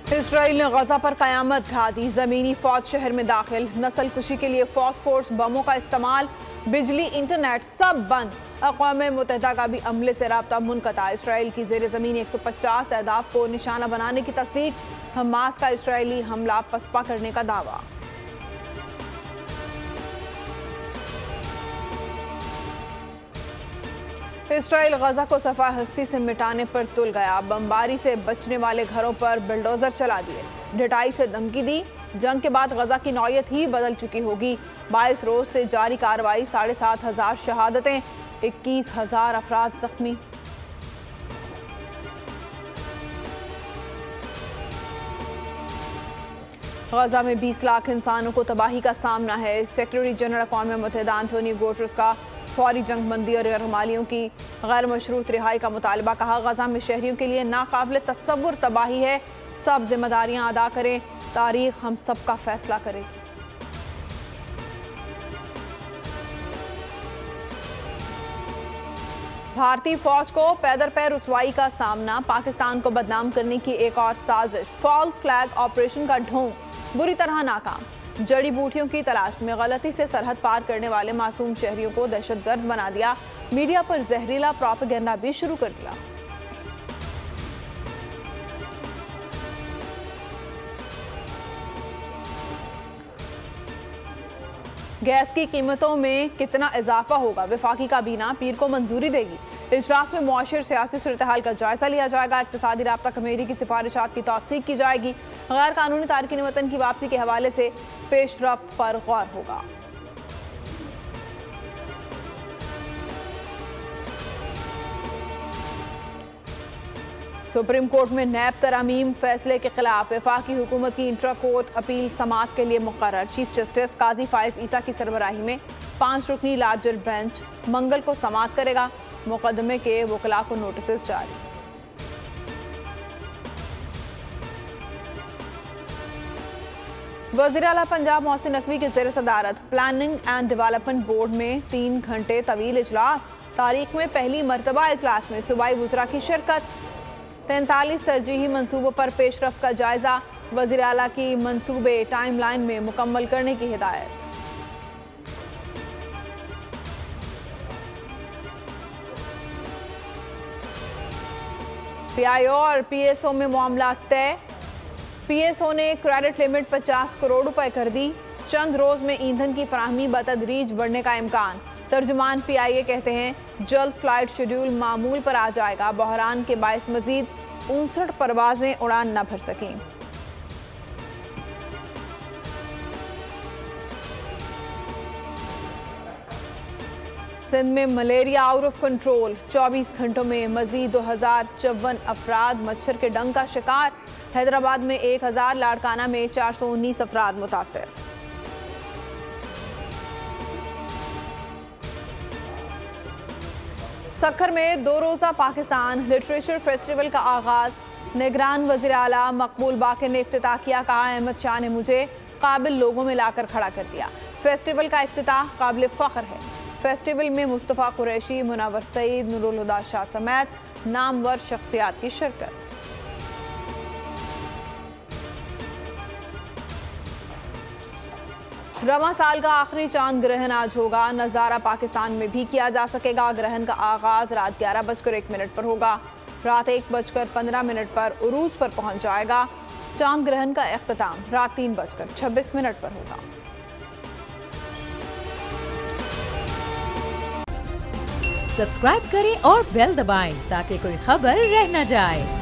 Israel ने गजा पर कयामत ढा दी। जमीनी फौज शहर में दाखिल। नस्ल कुशी के लिए फॉस्फोरस बमों का इस्तेमाल, बिजली, इंटरनेट सब बंद। अक़वाम मुत्तहिदा का भी अमले से राब्ता मुनक़ता। इसराइल की ज़ेर ज़मीन 150 अहदाफ को निशाना बनाने की तस्दीक। हमास का इसराइली हमला पसपा करने का दावा। इसराइल गजा को सफा हस्ती से मिटाने पर तुल गया। बमबारी से बचने वाले घरों पर बुलडोजर चला दिए। ढटाई से धमकी दी। जंग के बाद गजा की नौयत ही बदल चुकी होगी। 22 रोज से जारी कार्रवाई, 7,500 शहादतें, 21,000 अफराद जख्मी। गजा में 20 लाख इंसानों को तबाही का सामना है। सेक्रेटरी जनरल अक़वाम मुत्तहिदा एंटोनियो गुटेरेस का फौरी जंगबंदी और यरगमालियों की गैर मशरूत रिहाई का मुतालबा। कहा, गजा में शहरियों के लिए नाकाबिल तसव्वुर तबाही है। सब जिम्मेदारियां अदा करें, तारीख हम सबका फैसला करे। भारतीय फौज को पैदर पैर रुसवाई का सामना। पाकिस्तान को बदनाम करने की एक और साजिश। फॉल्स फ्लैग ऑपरेशन का ढोंग बुरी तरह नाकाम। जड़ी बूटियों की तलाश में गलती से सरहद पार करने वाले मासूम शहरियों को दहशतगर्द बना दिया। मीडिया पर जहरीला प्रोपेगेंडा भी शुरू कर दिया। गैस की कीमतों में कितना इजाफा होगा, वफाकी काबीना पीर को मंजूरी देगी। इजलास में मुआशर सियासी सूरत-ए-हाल का जायजा लिया जाएगा। इक्तिसादी राब्ता कमेटी की सिफारिशात की तौसीक की जाएगी। गैर कानूनी तारकीन वतन की वापसी के हवाले से पेशरफ्त पर गौर होगा। सुप्रीम कोर्ट में नैब तरामीम फैसले के खिलाफ वफाकी हुकूमत की इंट्रा कोर्ट अपील समाअत के लिए मुकर्रर। चीफ जस्टिस काजी फाइज ईसा की सरबराही में 5 रुकनी लार्जर बेंच मंगल को समाअत करेगा। मुकदमे के वकला को नोटिस जारी। वज़ीर आला पंजाब मोहसिन नकवी के ज़ेर सदारत प्लानिंग एंड डेवलपमेंट बोर्ड में 3 घंटे तवील इजलास। तारीख में पहली मरतबा इजलास में सूबाई वज़रा की शिरकत। 43 तरजीही मंसूबों पर पेशरफ्त का जायजा। वज़ीर आला की मंसूबे टाइम लाइन में मुकम्मल करने की हिदायत। पीआईओ और पीएसओ में मामला तय। पीएसओ ने क्रेडिट लिमिट 50 करोड़ रुपए कर दी। चंद रोज में ईंधन की फराहमी बतदरीज बढ़ने का इम्कान। तर्जुमान पीआईए कहते हैं जल्द फ्लाइट शेड्यूल मामूल पर आ जाएगा। बहरान के बायस मजीद 59 परवाजें उड़ान न भर सकें। सिंध में मलेरिया आउट ऑफ कंट्रोल। 24 घंटों में मजीद 2054 अफराद मच्छर के डंक का शिकार। हैदराबाद में 1000, लाड़काना में 419 अफराद मुतासर। सक्खर में 2 रोज़ा पाकिस्तान लिटरेचर फेस्टिवल का आगाज। निगरान वज़ीर आला मकबूल बाकर ने इफ्तिताह किया। कहा, अहमद शाह ने मुझे काबिल लोगों में लाकर खड़ा कर दिया। फेस्टिवल का इफ्तिताह काबिल फ़ख्र है। फेस्टिवल में मुस्तफ़ा कुरैशी, मुनव्वर सईद, नूरुल हुदा शाह समेत नामवर शख्सियात की शिरकत। रमा साल का आखिरी चांद ग्रहण आज होगा। नज़ारा पाकिस्तान में भी किया जा सकेगा। ग्रहण का आगाज रात 11:01 पर होगा। रात 1:15 पर उरूज पर पहुंच जाएगा। चांद ग्रहण का इख्तिताम रात 3:26 पर होगा। सब्सक्राइब करें और बेल दबाएं ताकि कोई खबर रह न जाए।